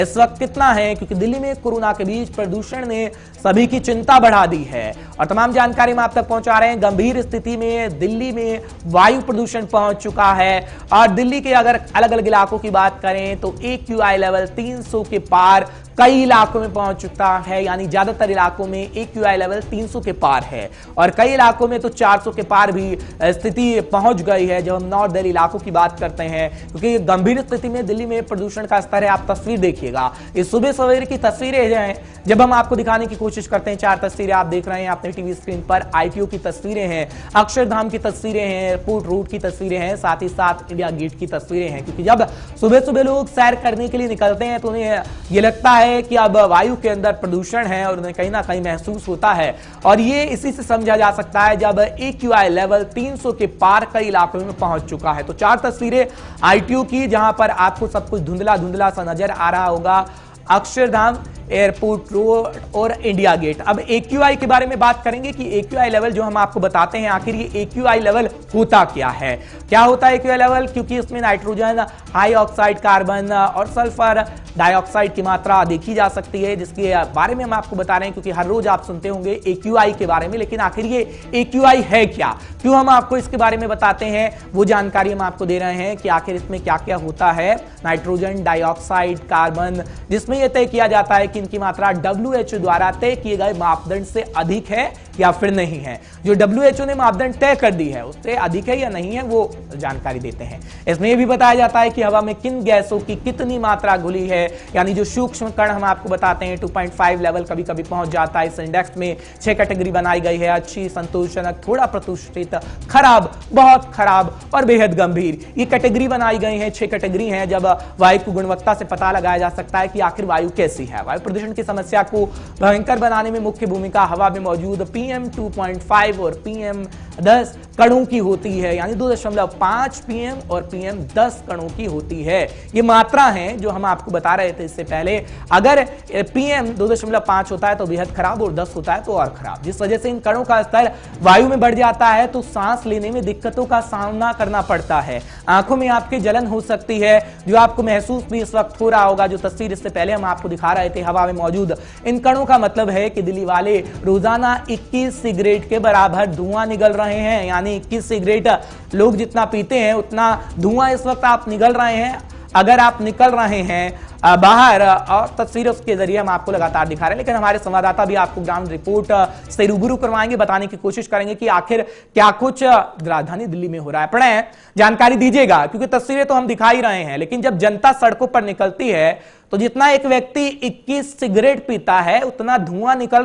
इस वक्त कितना है, क्योंकि दिल्ली में कोरोना के बीच प्रदूषण ने सभी की चिंता बढ़ा दी है और तमाम जानकारी हम आप तक पहुंचा रहे हैं। गंभीर स्थिति में दिल्ली में वायु प्रदूषण पहुंच चुका है और दिल्ली के अगर अलग अलग इलाकों की बात करें तो AQI लेवल 300 के पार कई इलाकों में पहुंच चुका है, यानी ज्यादातर इलाकों में AQI लेवल 300 के पार है और कई इलाकों में तो 400 के पार भी स्थिति पहुंच गई है जब हम नॉर्थ दिल्ली इलाकों की बात करते हैं, क्योंकि गंभीर स्थिति में दिल्ली में प्रदूषण का स्तर है। आप तस्वीर देखिएगा, इस सुबह सवेरे की तस्वीरें हैं जब हम आपको दिखाने की कोशिश करते हैं। 4 तस्वीरें आप देख रहे हैं अपने टीवी स्क्रीन पर। ITO की तस्वीरें हैं, अक्षरधाम की तस्वीरें हैं, एयरपोर्ट रोड की तस्वीरें हैं, साथ ही साथ इंडिया गेट की तस्वीरें हैं, क्योंकि जब सुबह सुबह लोग सैर करने के लिए निकलते हैं तो उन्हें ये लगता है कि अब वायु के अंदर प्रदूषण है और उन्हें कहीं ना कहीं महसूस होता है और ये इसी से समझा जा सकता है जब AQI लेवल 300 के पार कई इलाकों में पहुंच चुका है। तो 4 तस्वीरें ITO की जहां पर आपको सब कुछ धुंधला धुंधला सा नजर आ रहा होगा। अक्षरधाम, एयरपोर्ट रोड और इंडिया गेट। अब AQI के बारे में बात करेंगे कि AQI लेवल जो हम आपको बताते हैं, आखिर ये AQI लेवल होता क्या है, क्या होता है AQI लेवल, क्योंकि इसमें नाइट्रोजन, हाई ऑक्साइड कार्बन और सल्फर डाइऑक्साइड की मात्रा देखी जा सकती है, जिसके बारे में हम आपको बता रहे हैं क्योंकि हर रोज आप सुनते होंगे AQI के बारे में। लेकिन आखिर ये AQI है क्या, क्यों हम आपको इसके बारे में बताते हैं, वो जानकारी हम आपको दे रहे हैं कि आखिर इसमें क्या क्या होता है। नाइट्रोजन, डाइऑक्साइड, कार्बन, जिसमें यह तय किया जाता है कि इनकी मात्रा WHO द्वारा तय किए गए मापदंड से अधिक है या फिर नहीं है। जो WHO ने मापदंड तय कर दी है उससे अधिक है या नहीं है वो जानकारी देते हैं। इसमें यह भी बताया जाता है कि हवा में किन गैसों की कितनी मात्रा घुली है, यानी जो सूक्ष्म कण हम आपको बताते हैं 2.5 लेवल कभी कभी पहुंच जाता है। इस इंडेक्स में 6 कैटेगरी बनाई गई है, अच्छी, संतोषजनक, थोड़ा प्रदूषित, खराब, बहुत खराब और बेहद गंभीर। ये कैटेगरी बनाई गई है, 6 कैटेगरी हैं जब वायु की गुणवत्ता से पता लगाया जा सकता है कि आखिर वायु कैसी है। वायु प्रदूषण की समस्या को भयंकर बनाने में मुख्य भूमिका हवा में मौजूद PM 2.5 और PM 10 कणों की होती है, यानी 2.5 PM और PM 10 कणों की होती है। ये मात्रा है जो हम आपको बता रहे थे इससे पहले। अगर PM 2.5 होता है तो बेहद खराब और 10 होता है तो और खराब, जिस वजह से इन कणों का स्तर वायु में बढ़ जाता है तो सांस लेने में दिक्कतों का सामना करना पड़ता है। आंखों में आपके जलन हो सकती है, जो आपको महसूस भी इस वक्त हो रहा होगा। जो तस्वीर इससे पहले हम आपको दिखा रहे थे हवा में मौजूद इन कणों का मतलब है कि दिल्ली वाले रोजाना 21 सिगरेट के बराबर धुआं निगल रहे हैं, यानी 21 सिगरेट लोग जितना पीते हैं उतना धुआं इस वक्त आप निगल रहे हैं। अगर आप निकल रहे हैं बाहर, और तस्वीरों के जरिए हम आपको लगातार दिखा रहे हैं, लेकिन हमारे संवाददाता भी आपको ग्राउंड रिपोर्ट से रूबरू करवाएंगे, बताने की कोशिश करेंगे कि आखिर क्या कुछ राजधानी दिल्ली में हो रहा है। प्रणय, जानकारी दीजिएगा, क्योंकि तस्वीरें तो हम दिखा ही रहे हैं, लेकिन जब जनता सड़कों पर निकलती है तो जितना एक व्यक्ति 21 सिगरेट पीता है उतना धुआं निगल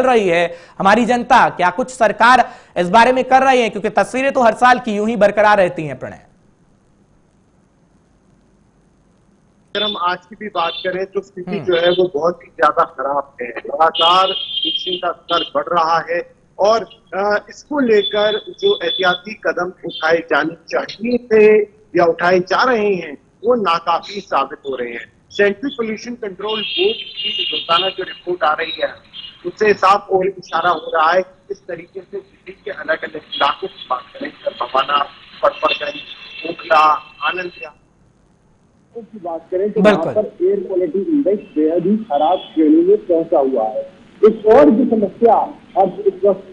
रही है हमारी जनता। क्या कुछ सरकार इस बारे में कर रही है, क्योंकि तस्वीरें तो हर साल की यूं ही बरकरार रहती हैं। प्रणय, अगर हम आज की भी बात करें तो स्थिति जो है वो बहुत ही ज्यादा खराब है। लगातार प्रदूषण का स्तर बढ़ रहा है और इसको लेकर जो एहतियाती कदम उठाए जाने चाहिए थे या उठाए जा रहे हैं वो नाकाफी साबित हो रहे हैं। सेंट्रल पोल्यूशन कंट्रोल बोर्ड की रोजाना जो रिपोर्ट आ रही है उससे साफ और इशारा हो रहा है कि किस तरीके से दिल्ली के अलग अलग इलाकों की बात करें, भवाना, पटपरगंज, ओखला, आनंद की बात करें तो वहां पर एयर क्वालिटी इंडेक्स बेहद ही खराब श्रेणी में पहुंचा हुआ है। एक और जो समस्या अब इस वक्त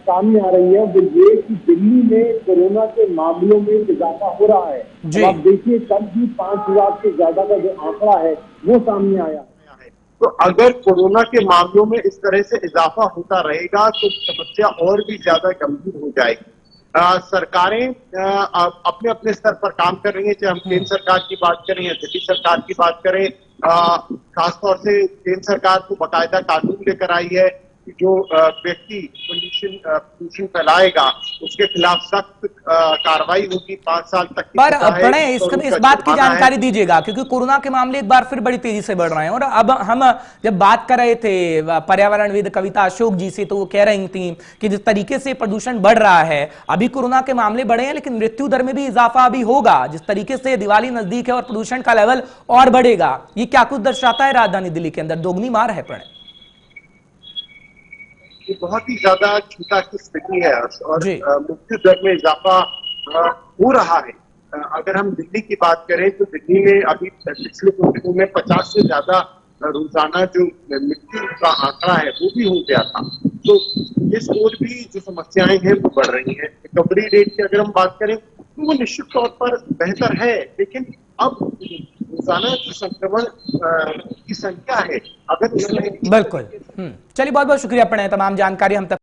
सामने आ रही है वो ये कि दिल्ली में कोरोना के मामलों में इजाफा हो रहा है। आप देखिए कल भी 5,000 से ज्यादा का जो आंकड़ा है वो सामने आया है। तो अगर कोरोना के मामलों में इस तरह से इजाफा होता रहेगा तो समस्या और भी ज्यादा गंभीर हो जाएगी। सरकारें अपने अपने स्तर पर काम कर रही है, चाहे हम केंद्र सरकार की बात करें या दिल्ली सरकार की बात करें। खासतौर से केंद्र सरकार को बाकायदा कानून लेकर आई है कि जो व्यक्ति पोल्यूशन फैलाएगा उसके खिलाफ सख्त कार्रवाई होगी, 5 साल तक की। पर प्रणय, इस बात की जानकारी दीजिएगा, क्योंकि कोरोना के मामले एक बार फिर बड़ी तेजी से बढ़ रहे हैं और अब हम जब बात कर रहे थे पर्यावरणविद कविता अशोक जी से तो वो कह रही थी कि जिस तरीके से प्रदूषण बढ़ रहा है, अभी कोरोना के मामले बढ़े हैं लेकिन मृत्यु दर में भी इजाफा अभी होगा। जिस तरीके से दिवाली नजदीक है और प्रदूषण का लेवल और बढ़ेगा, ये क्या कुछ दर्शाता है राजधानी दिल्ली के अंदर दोगुनी मार है? प्रणय, ये बहुत ही ज्यादा चिंता की स्थिति है और मृत्यु दर में इजाफा हो रहा है। अगर हम दिल्ली की बात करें तो दिल्ली में अभी पिछले कुछ दिनों में 50 से ज्यादा रोजाना जो मृत्यु का आंकड़ा है वो भी हो गया था। तो इस ओर भी जो समस्याएं हैं वो बढ़ रही हैं। रिकवरी रेट की अगर हम बात करें तो वो निश्चित तौर पर बेहतर है, लेकिन अब रोजाना जो संक्रमण की संख्या है अगर उसमें बिल्कुल। चलिए, बहुत बहुत शुक्रिया अपने तमाम जानकारी हम तक